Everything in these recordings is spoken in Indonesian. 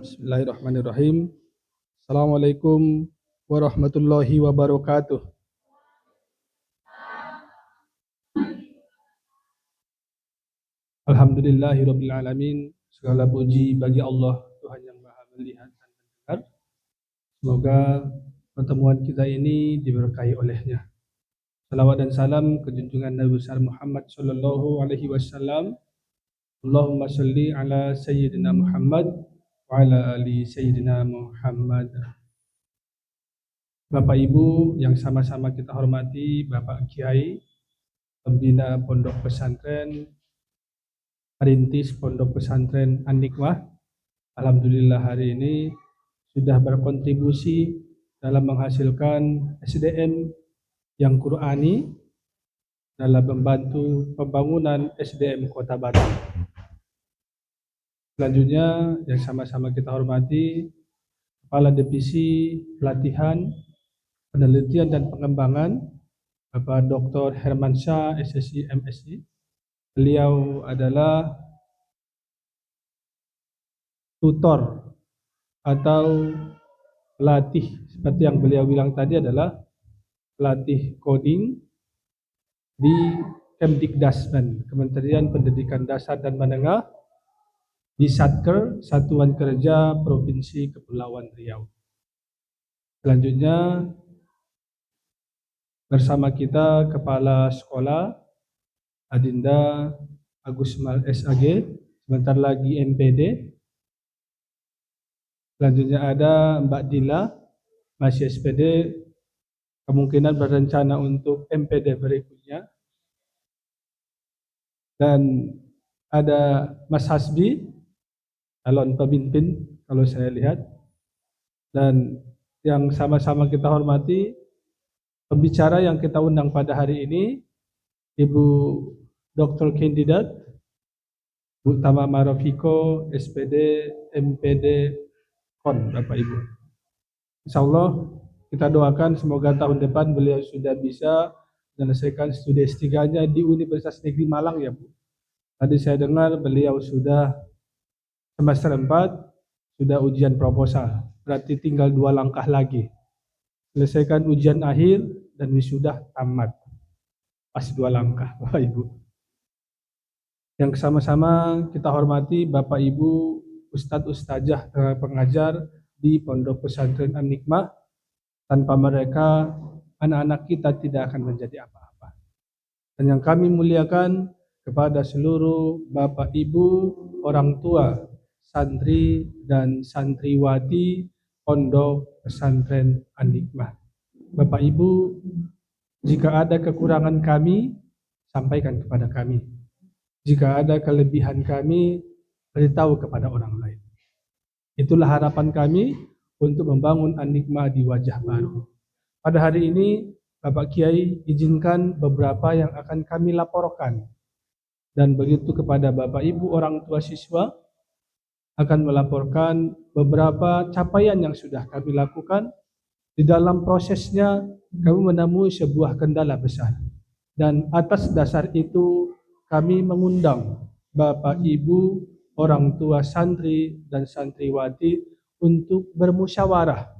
Bismillahirrahmanirrahim. Assalamualaikum warahmatullahi wabarakatuh. Alhamdulillahirabbil alamin. Segala puji bagi Allah, Tuhan yang Maha melihat dan mendengar. Semoga pertemuan kita ini diberkahi oleh-Nya. Salawat dan salam ke junjungan Nabi besar Muhammad sallallahu alaihi wasallam. Allahumma shalli ala sayyidina Muhammad wa ala ali sayyidina Muhammad. Bapak Ibu yang sama-sama kita hormati, Bapak Kiai, pembina Pondok Pesantren, perintis Pondok Pesantren An-Nikmah, alhamdulillah hari ini sudah berkontribusi dalam menghasilkan SDM yang Qur'ani dalam membantu pembangunan SDM Kota Batu. Selanjutnya yang sama-sama kita hormati, Kepala Divisi Pelatihan, Penelitian dan Pengembangan, Bapak Dr. Hermansyah, SSI MSI. Beliau adalah tutor atau pelatih, seperti yang beliau bilang tadi adalah pelatih coding di Kemdikdasmen, Kementerian Pendidikan Dasar dan Menengah, di Satker, Satuan Kerja Provinsi Kepulauan Riau. Selanjutnya bersama kita Kepala Sekolah Adinda Agus Mal SAG, sebentar lagi MPD. Selanjutnya ada Mbak Dila, masih SPD, kemungkinan berencana untuk MPD berikutnya. Dan ada Mas Hasbi, calon pemimpin kalau saya lihat. Dan yang sama-sama kita hormati, pembicara yang kita undang pada hari ini, Ibu Dr. Kandidat Bu Tama Marofiko, SPD, MPD, KON, Bapak Ibu. Insya Allah kita doakan semoga tahun depan beliau sudah bisa menyelesaikan studi S3-nya di Universitas Negeri Malang ya Bu. Tadi saya dengar beliau sudah semester 4, sudah ujian proposal. Berarti tinggal 2 langkah lagi. Selesaikan ujian akhir dan wisuda tamat. Pas 2 langkah Bapak Ibu. Yang sama-sama kita hormati Bapak Ibu Ustadz Ustazah pengajar di Pondok Pesantren An-Nikmah. Tanpa mereka anak-anak kita tidak akan menjadi apa-apa. Dan yang kami muliakan kepada seluruh Bapak Ibu, orang tua, santri dan santriwati Pondok Pesantren An-Nikmah. Bapak Ibu, jika ada kekurangan kami, sampaikan kepada kami. Jika ada kelebihan kami, beritahu kepada orang lain. Itulah harapan kami untuk membangun An-Nikmah di wajah baru. Pada hari ini, Bapak Kiai izinkan beberapa yang akan kami laporkan. Dan begitu kepada Bapak Ibu orang tua siswa, akan melaporkan beberapa capaian yang sudah kami lakukan. Di dalam prosesnya, kami menemui sebuah kendala besar. Dan atas dasar itu, kami mengundang Bapak Ibu, orang tua santri dan santriwati untuk bermusyawarah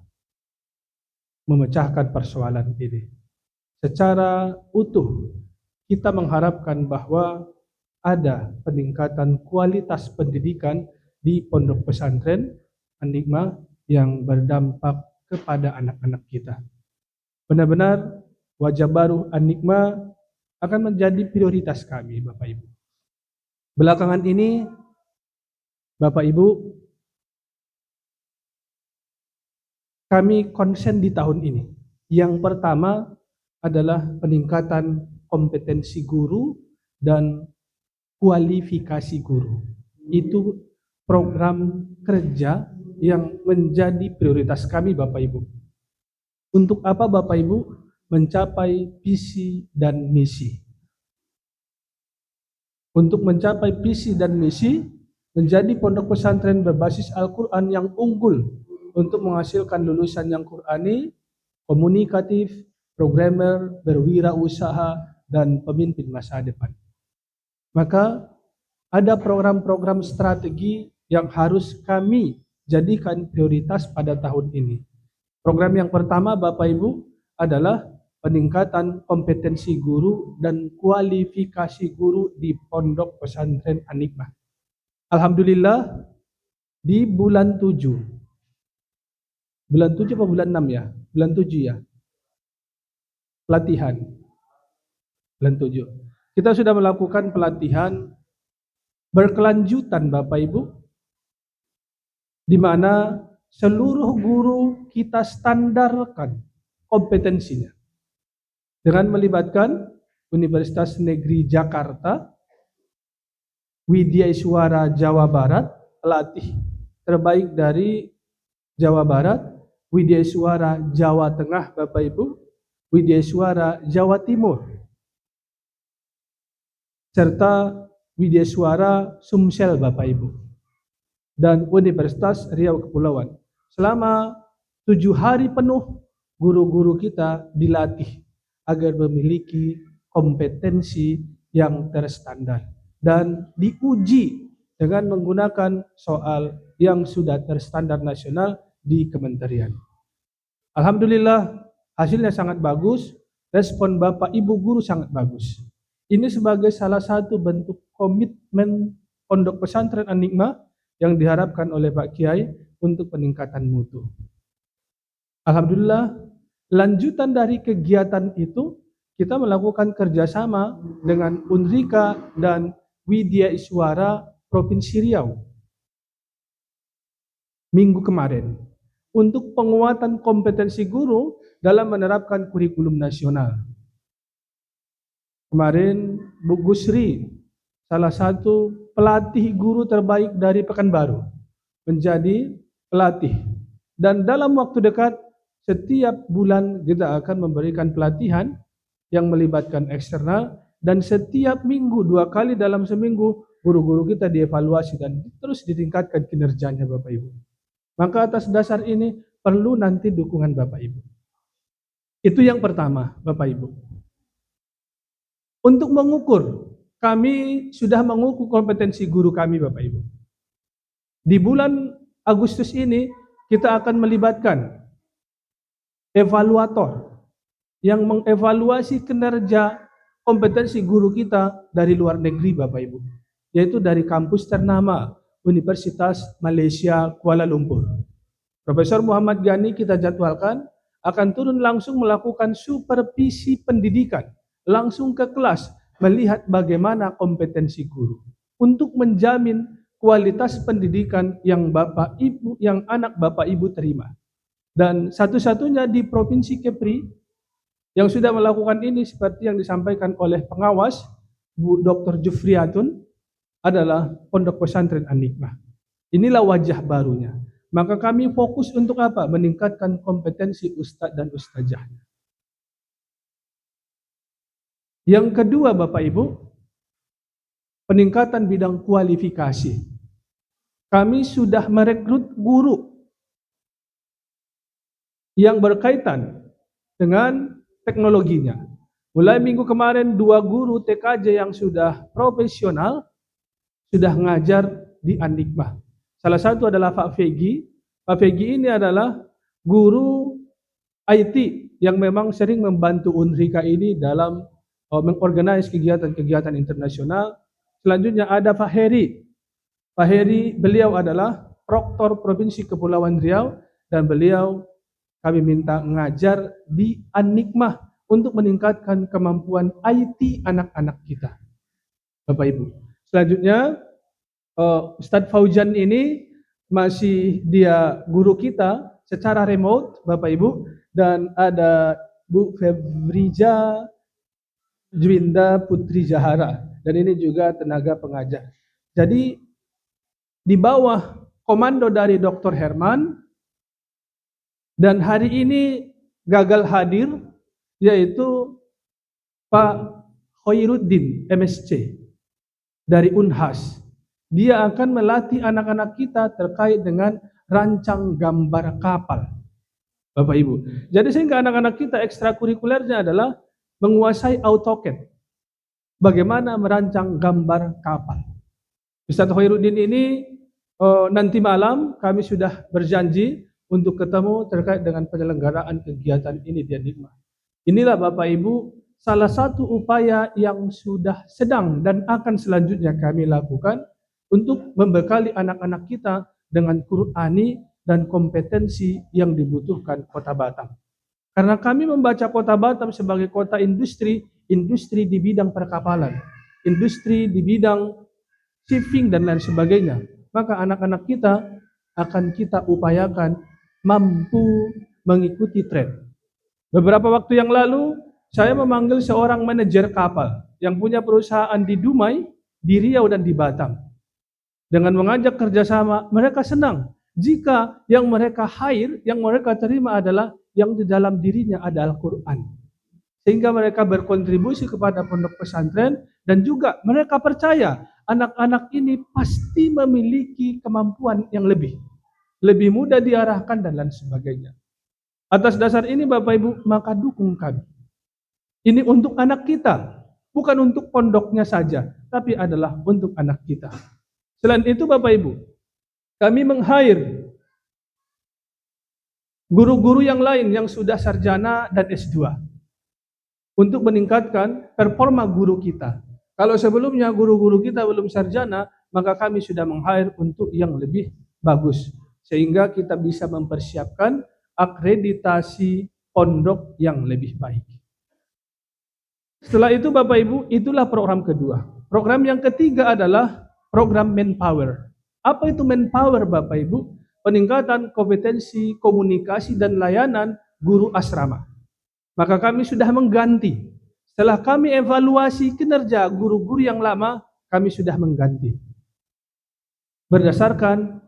memecahkan persoalan ini. Secara utuh, kita mengharapkan bahwa ada peningkatan kualitas pendidikan di Pondok Pesantren An-Nikmah yang berdampak kepada anak-anak kita. Benar-benar wajah baru An-Nikmah akan menjadi prioritas kami, Bapak Ibu. Belakangan ini, Bapak Ibu, kami konsen di tahun ini. Yang pertama adalah peningkatan kompetensi guru dan kualifikasi guru. Itu program kerja yang menjadi prioritas kami, Bapak Ibu. Untuk apa, Bapak Ibu? Mencapai visi dan misi. Untuk mencapai visi dan misi, menjadi pondok pesantren berbasis Al-Quran yang unggul untuk menghasilkan lulusan yang Qurani, komunikatif, programmer, berwirausaha, dan pemimpin masa depan. Maka ada program-program strategi yang harus kami jadikan prioritas pada tahun ini. Program yang pertama Bapak Ibu adalah peningkatan kompetensi guru dan kualifikasi guru di Pondok Pesantren An-Nikmah. Alhamdulillah di bulan 7. Bulan 7 atau bulan 6 ya? Bulan 7 ya. Pelatihan. Bulan 7. Kita sudah melakukan pelatihan berkelanjutan Bapak Ibu, di mana seluruh guru kita standarkan kompetensinya dengan melibatkan Universitas Negeri Jakarta, Widya Iswara Jawa Barat, pelatih terbaik dari Jawa Barat, Widya Iswara Jawa Tengah Bapak Ibu, Widya Iswara Jawa Timur, serta Widya Iswara Sumsel Bapak Ibu, dan Universitas Riau Kepulauan. Selama 7 hari penuh guru-guru kita dilatih agar memiliki kompetensi yang terstandar dan diuji dengan menggunakan soal yang sudah terstandar nasional di kementerian. Alhamdulillah hasilnya sangat bagus, respon Bapak Ibu guru sangat bagus. Ini sebagai salah satu bentuk komitmen Pondok Pesantren An-Nikmah yang diharapkan oleh Pak Kiai untuk peningkatan mutu. Alhamdulillah, lanjutan dari kegiatan itu kita melakukan kerjasama dengan Unrika dan Widya Iswara Provinsi Riau minggu kemarin untuk penguatan kompetensi guru dalam menerapkan kurikulum nasional. Kemarin Bu Gusri, salah satu pelatih guru terbaik dari Pekanbaru, menjadi pelatih. Dan dalam waktu dekat, setiap bulan kita akan memberikan pelatihan yang melibatkan eksternal, dan setiap minggu 2 kali dalam seminggu guru-guru kita dievaluasi dan terus ditingkatkan kinerjanya Bapak Ibu. Maka atas dasar ini perlu nanti dukungan Bapak Ibu. Itu yang pertama Bapak Ibu. Untuk mengukur, kami sudah mengukur kompetensi guru kami Bapak Ibu. Di bulan Agustus ini kita akan melibatkan evaluator yang mengevaluasi kinerja kompetensi guru kita dari luar negeri Bapak Ibu, yaitu dari kampus ternama Universitas Malaysia Kuala Lumpur. Profesor Muhammad Ghani kita jadwalkan akan turun langsung melakukan supervisi pendidikan, langsung ke kelas, melihat bagaimana kompetensi guru untuk menjamin kualitas pendidikan yang Bapak Ibu, yang anak Bapak Ibu terima. Dan satu-satunya di Provinsi Kepri yang sudah melakukan ini seperti yang disampaikan oleh pengawas Bu Dr. Jufriyatun adalah Pondok Pesantren An-Nikmah. Inilah wajah barunya. Maka kami fokus untuk apa? Meningkatkan kompetensi ustadz dan ustazah. Yang kedua Bapak Ibu, peningkatan bidang kualifikasi. Kami sudah merekrut guru yang berkaitan dengan teknologinya. Mulai minggu kemarin 2 guru TKJ yang sudah profesional sudah ngajar di An-Nikmah. Salah satu adalah Pak Fegi. Pak Fegi ini adalah guru IT yang memang sering membantu Unrika ini dalam mengorganize kegiatan-kegiatan internasional. Selanjutnya ada Pak Heri. Pak Heri, beliau adalah Proktor Provinsi Kepulauan Riau dan beliau kami minta ngajar di An-Nikmah untuk meningkatkan kemampuan IT anak-anak kita. Bapak Ibu. Selanjutnya Ustadz Fauzan ini masih dia guru kita secara remote Bapak Ibu, dan ada Bu Febrija Juwinda Putri Zahara, dan ini juga tenaga pengajar. Jadi di bawah komando dari Dr. Herman, dan hari ini gagal hadir yaitu Pak Khairuddin MSc dari Unhas. Dia akan melatih anak-anak kita terkait dengan rancang gambar kapal. Bapak Ibu. Jadi sehingga anak-anak kita ekstrakurikulernya adalah menguasai AutoCAD. Bagaimana merancang gambar kapal. Ustadz Khairuddin ini nanti malam kami sudah berjanji untuk ketemu terkait dengan penyelenggaraan kegiatan ini di Nikmah. Inilah Bapak Ibu salah satu upaya yang sudah sedang dan akan selanjutnya kami lakukan untuk membekali anak-anak kita dengan Qur'ani dan kompetensi yang dibutuhkan Kota Batam. Karena kami membaca Kota Batam sebagai kota industri, industri di bidang perkapalan, industri di bidang shipping dan lain sebagainya, maka anak-anak kita akan kita upayakan mampu mengikuti tren. Beberapa waktu yang lalu, saya memanggil seorang manajer kapal yang punya perusahaan di Dumai, di Riau, dan di Batam. Dengan mengajak kerjasama, mereka senang jika yang mereka hire, yang mereka terima adalah yang di dalam dirinya ada Al-Quran. Sehingga mereka berkontribusi kepada pondok pesantren dan juga mereka percaya anak-anak ini pasti memiliki kemampuan yang lebih mudah diarahkan dan lain sebagainya. Atas dasar ini Bapak Ibu, maka dukung kami. Ini untuk anak kita, bukan untuk pondoknya saja, tapi adalah untuk anak kita. Selain itu Bapak Ibu, kami meng-hire guru-guru yang lain yang sudah sarjana dan S2 untuk meningkatkan performa guru kita. Kalau sebelumnya guru-guru kita belum sarjana, maka kami sudah meng-hire untuk yang lebih bagus, sehingga kita bisa mempersiapkan akreditasi pondok yang lebih baik. Setelah itu Bapak Ibu, itulah program kedua. Program yang ketiga adalah program Manpower. Apa itu Manpower Bapak Ibu? Peningkatan kompetensi komunikasi dan layanan guru asrama. Maka kami sudah mengganti. Setelah kami evaluasi kinerja guru-guru yang lama, kami sudah mengganti. Berdasarkan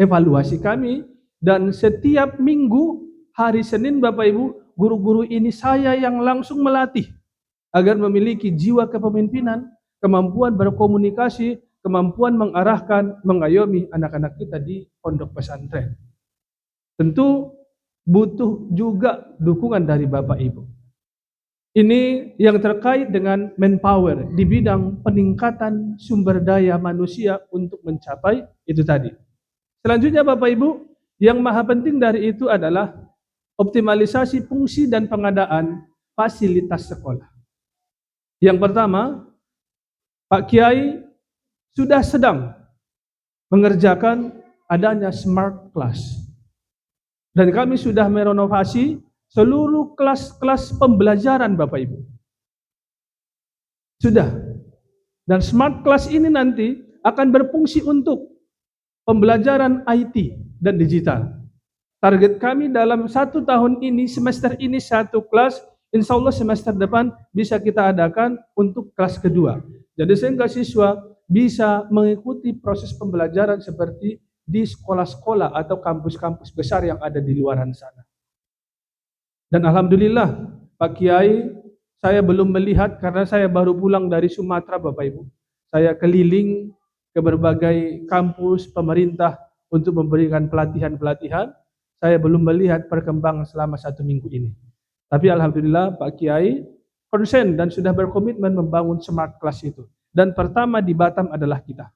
evaluasi kami, dan setiap minggu hari Senin Bapak Ibu, guru-guru ini saya yang langsung melatih agar memiliki jiwa kepemimpinan, kemampuan berkomunikasi, kemampuan mengarahkan, mengayomi anak-anak kita di pondok pesantren. Tentu butuh juga dukungan dari Bapak Ibu. Ini yang terkait dengan Manpower di bidang peningkatan sumber daya manusia untuk mencapai itu tadi. Selanjutnya Bapak Ibu, yang maha penting dari itu adalah optimalisasi fungsi dan pengadaan fasilitas sekolah. Yang pertama, Pak Kiai sudah sedang mengerjakan adanya smart class. Dan kami sudah merenovasi seluruh kelas-kelas pembelajaran Bapak Ibu. Sudah. Dan smart class ini nanti akan berfungsi untuk pembelajaran IT dan digital. Target kami dalam 1 tahun ini, semester ini 1 kelas, insya Allah semester depan bisa kita adakan untuk kelas kedua. Jadi sehingga siswa bisa mengikuti proses pembelajaran seperti di sekolah-sekolah atau kampus-kampus besar yang ada di luaran sana. Dan Alhamdulillah Pak Kiai, saya belum melihat karena saya baru pulang dari Sumatera Bapak Ibu. Saya keliling ke berbagai kampus pemerintah untuk memberikan pelatihan-pelatihan. Saya belum melihat perkembangan selama 1 minggu ini. Tapi Alhamdulillah Pak Kiai konsen dan sudah berkomitmen membangun smart class itu. Dan pertama di Batam adalah kita.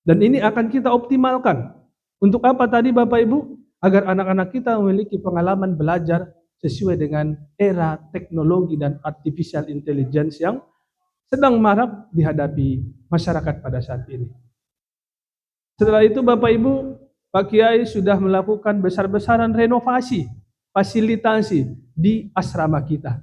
Dan ini akan kita optimalkan. Untuk apa tadi Bapak Ibu? Agar anak-anak kita memiliki pengalaman belajar sesuai dengan era teknologi dan artificial intelligence yang sedang marak dihadapi masyarakat pada saat ini. Setelah itu Bapak Ibu, Pak Kiai sudah melakukan besar-besaran renovasi, fasilitasi di asrama kita.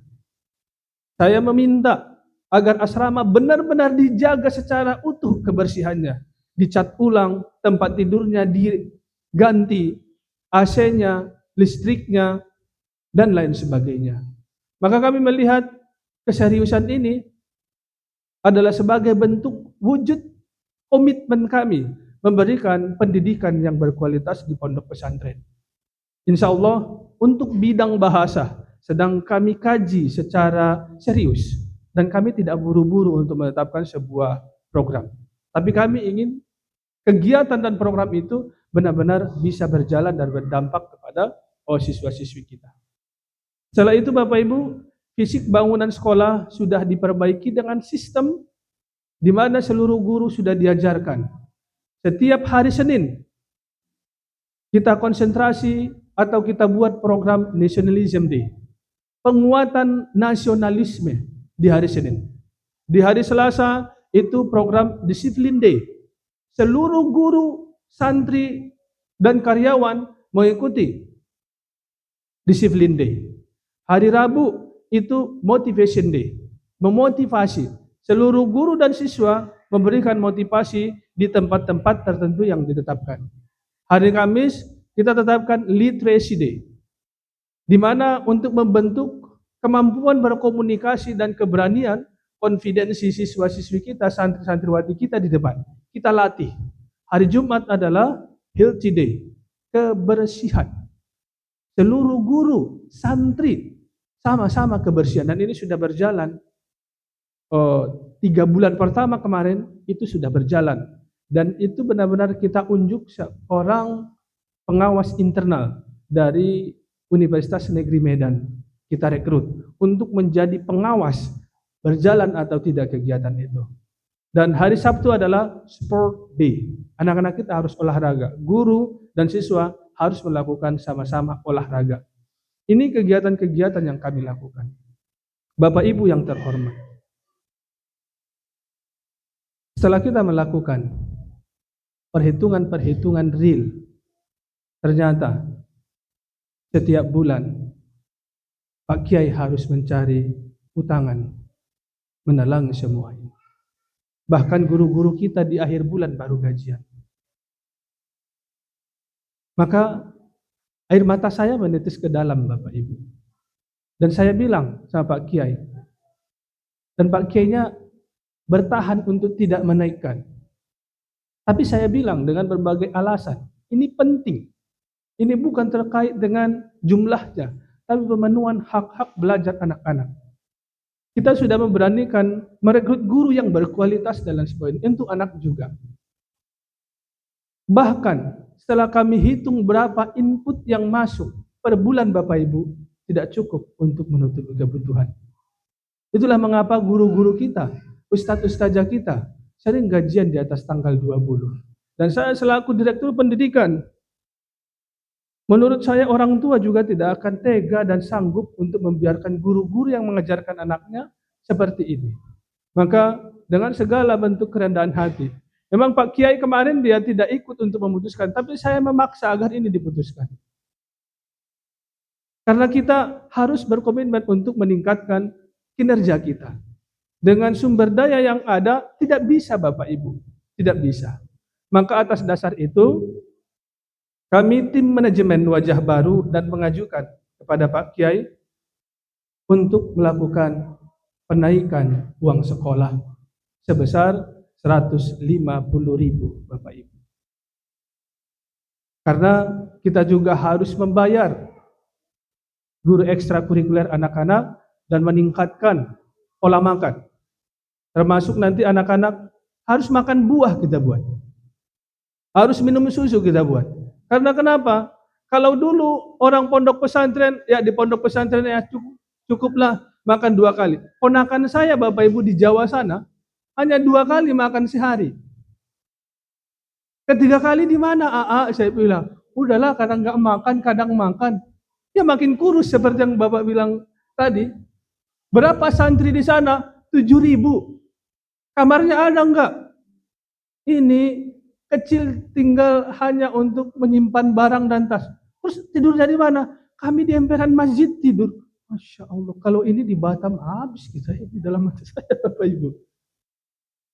Saya meminta agar asrama benar-benar dijaga secara utuh kebersihannya, dicat ulang, tempat tidurnya diganti, AC-nya, listriknya, dan lain sebagainya. Maka kami melihat keseriusan ini adalah sebagai bentuk wujud komitmen kami memberikan pendidikan yang berkualitas di pondok pesantren. Insya Allah untuk bidang bahasa sedang kami kaji secara serius dan kami tidak buru-buru untuk menetapkan sebuah program. Tapi kami ingin kegiatan dan program itu benar-benar bisa berjalan dan berdampak kepada siswa-siswi kita. Setelah itu Bapak Ibu, fisik bangunan sekolah sudah diperbaiki dengan sistem di mana seluruh guru sudah diajarkan setiap hari Senin kita konsentrasi atau kita buat program Nationalism Day, penguatan nasionalisme di hari Senin. Di hari Selasa itu program Disiplin Day. Seluruh guru, santri, dan karyawan mengikuti Disiplin Day. Hari Rabu itu Motivation Day, memotivasi. Seluruh guru dan siswa memberikan motivasi di tempat-tempat tertentu yang ditetapkan. Hari Kamis kita tetapkan Literacy Day, di mana untuk membentuk kemampuan berkomunikasi dan keberanian, konfidensi siswa-siswi kita, santri-santriwati kita di depan. Kita latih. Hari Jumat adalah Healthy Day, kebersihan. Seluruh guru, santri, sama-sama kebersihan. Dan ini sudah berjalan 3 bulan pertama kemarin, itu sudah berjalan. Dan itu benar-benar kita unjuk seorang pengawas internal dari Universitas Negeri Medan. Kita rekrut untuk menjadi pengawas berjalan atau tidak kegiatan itu. Dan hari Sabtu adalah Sport Day. Anak-anak kita harus olahraga. Guru dan siswa harus melakukan sama-sama olahraga. Ini kegiatan-kegiatan yang kami lakukan. Bapak Ibu yang terhormat, setelah kita melakukan perhitungan-perhitungan real, ternyata setiap bulan Pak Kiai harus mencari utangan menelangi semua ini. Bahkan guru-guru kita di akhir bulan baru gajian. Maka air mata saya menetes ke dalam, Bapak Ibu. Dan saya bilang sama Pak Kiai, dan Pak Kiainya bertahan untuk tidak menaikkan. Tapi saya bilang dengan berbagai alasan, ini penting. Ini bukan terkait dengan jumlahnya, tapi pemenuhan hak-hak belajar anak-anak. Kita sudah memberanikan merekrut guru yang berkualitas dalam sebuah ini, untuk anak juga. Bahkan setelah kami hitung berapa input yang masuk per bulan Bapak Ibu, tidak cukup untuk menutupi kebutuhan. Itulah mengapa guru-guru kita, ustadz-ustazah kita sering gajian di atas tanggal 20. Dan saya selaku direktur pendidikan, menurut saya orang tua juga tidak akan tega dan sanggup untuk membiarkan guru-guru yang mengajarkan anaknya seperti ini. Maka dengan segala bentuk kerendahan hati, memang Pak Kiai kemarin dia tidak ikut untuk memutuskan, tapi saya memaksa agar ini diputuskan. Karena kita harus berkomitmen untuk meningkatkan kinerja kita. Dengan sumber daya yang ada, tidak bisa Bapak Ibu, tidak bisa. Maka atas dasar itu, kami tim manajemen wajah baru dan mengajukan kepada Pak Kiai untuk melakukan penaikan uang sekolah sebesar 150.000 Bapak Ibu. Karena kita juga harus membayar guru ekstrakurikuler anak-anak dan meningkatkan pola makan. Termasuk nanti anak-anak harus makan buah kita buat. Harus minum susu kita buat. Karena kenapa? Kalau dulu orang pondok pesantren, ya di pondok pesantren ya cukuplah makan 2 kali. Ponakan saya Bapak Ibu di Jawa sana, hanya 2 kali makan sehari. Ketiga kali di mana? Saya bilang, udahlah kadang nggak makan, kadang makan. Ya makin kurus seperti yang Bapak bilang tadi. Berapa santri di sana? 7.000. Kamarnya ada enggak? Ini kecil, tinggal hanya untuk menyimpan barang dan tas. Terus tidur dari mana? Kami di emperan masjid tidur. Masya Allah, kalau ini di Batam habis kita di dalam mata saya Bapak Ibu.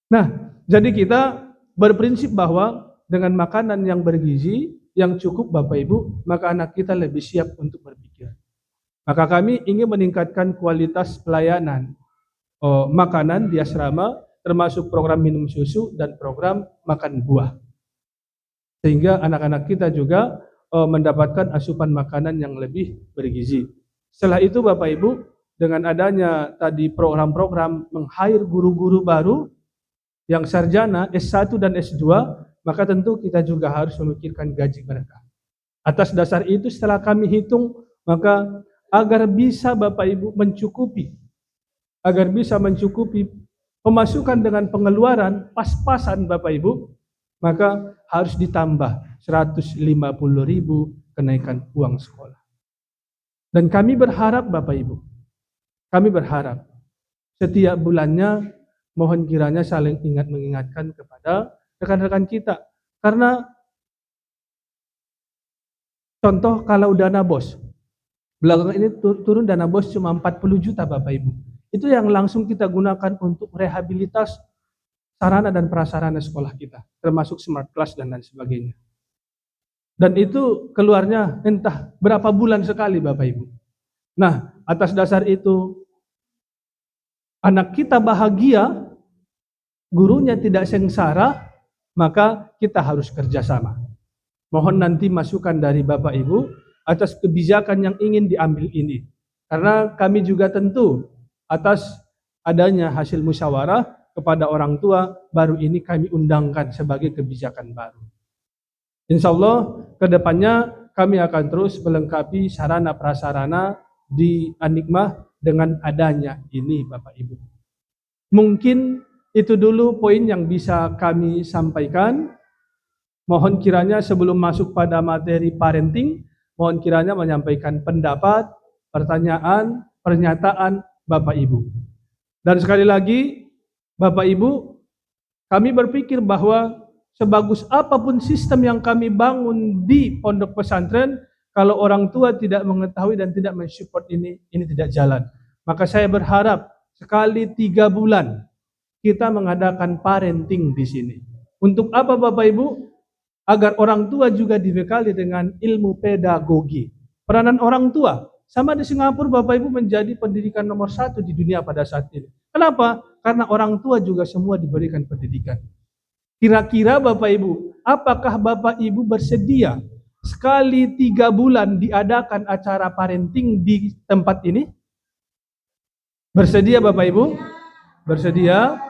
Nah, jadi kita berprinsip bahwa dengan makanan yang bergizi, yang cukup Bapak Ibu, maka anak kita lebih siap untuk berpikir. Maka kami ingin meningkatkan kualitas pelayanan makanan di asrama, termasuk program minum susu dan program makan buah. Sehingga anak-anak kita juga mendapatkan asupan makanan yang lebih bergizi. Setelah itu Bapak Ibu, dengan adanya tadi program-program meng-hire guru-guru baru yang sarjana S1 dan S2, maka tentu kita juga harus memikirkan gaji mereka. Atas dasar itu setelah kami hitung, maka agar bisa Bapak Ibu mencukupi, pemasukan dengan pengeluaran pas-pasan Bapak Ibu, maka harus ditambah 150.000 kenaikan uang sekolah. Dan kami berharap Bapak Ibu, kami berharap setiap bulannya mohon kiranya saling ingat mengingatkan kepada rekan-rekan kita. Karena contoh kalau dana BOS, belakangan ini turun dana BOS cuma 40 juta Bapak Ibu. Itu yang langsung kita gunakan untuk rehabilitas sarana dan prasarana sekolah kita, termasuk smart class dan lain sebagainya. Dan itu keluarnya entah berapa bulan sekali Bapak Ibu. Nah, atas dasar itu anak kita bahagia, gurunya tidak sengsara, maka kita harus kerjasama. Mohon nanti masukan dari Bapak Ibu atas kebijakan yang ingin diambil ini. Karena kami juga tentu atas adanya hasil musyawarah kepada orang tua, baru ini kami undangkan sebagai kebijakan baru. Insya Allah kedepannya kami akan terus melengkapi sarana prasarana di An-Nikmah dengan adanya ini Bapak Ibu. Mungkin itu dulu poin yang bisa kami sampaikan. Mohon kiranya sebelum masuk pada materi parenting, mohon kiranya menyampaikan pendapat, pertanyaan, pernyataan Bapak Ibu. Dan sekali lagi Bapak Ibu, kami berpikir bahwa sebagus apapun sistem yang kami bangun di pondok pesantren, kalau orang tua tidak mengetahui dan tidak mensupport ini tidak jalan. Maka saya berharap sekali 3 bulan kita mengadakan parenting di sini. Untuk apa Bapak Ibu? Agar orang tua juga dibekali dengan ilmu pedagogi. Peranan orang tua sama di Singapura Bapak Ibu menjadi pendidikan nomor 1 di dunia pada saat ini. Kenapa? Karena orang tua juga semua diberikan pendidikan. Kira-kira Bapak Ibu, apakah Bapak Ibu bersedia sekali 3 bulan diadakan acara parenting di tempat ini? Bersedia Bapak Ibu? Bersedia?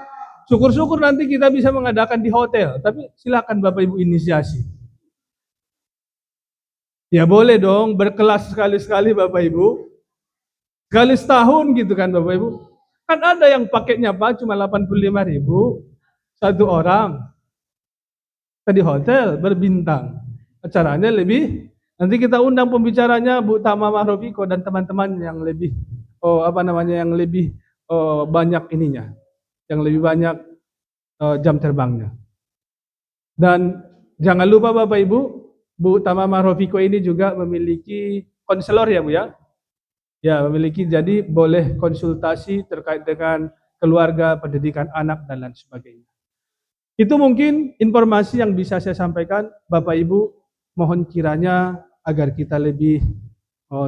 Syukur-syukur nanti kita bisa mengadakan di hotel, tapi silakan Bapak Ibu inisiasi. Ya boleh dong, berkelas sekali-sekali Bapak Ibu. Sekali setahun gitu kan Bapak Ibu. Kan ada yang paketnya Pak cuma 85.000 satu orang. Di hotel berbintang. Acaranya lebih, nanti kita undang pembicaranya Bu Tama Mahrofiko dan teman-teman yang lebih yang lebih banyak ininya, yang lebih banyak jam terbangnya. Dan jangan lupa Bapak Ibu, Bu Tama Mahrofiko ini juga memiliki konselor ya Bu ya. Ya, memiliki, jadi boleh konsultasi terkait dengan keluarga, pendidikan anak dan lain sebagainya. Itu mungkin informasi yang bisa saya sampaikan Bapak Ibu, mohon kiranya agar kita lebih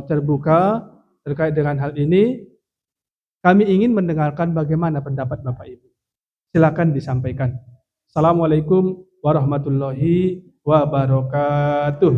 terbuka terkait dengan hal ini. Kami ingin mendengarkan bagaimana pendapat Bapak Ibu. Silakan disampaikan. Assalamualaikum warahmatullahi wabarakatuh.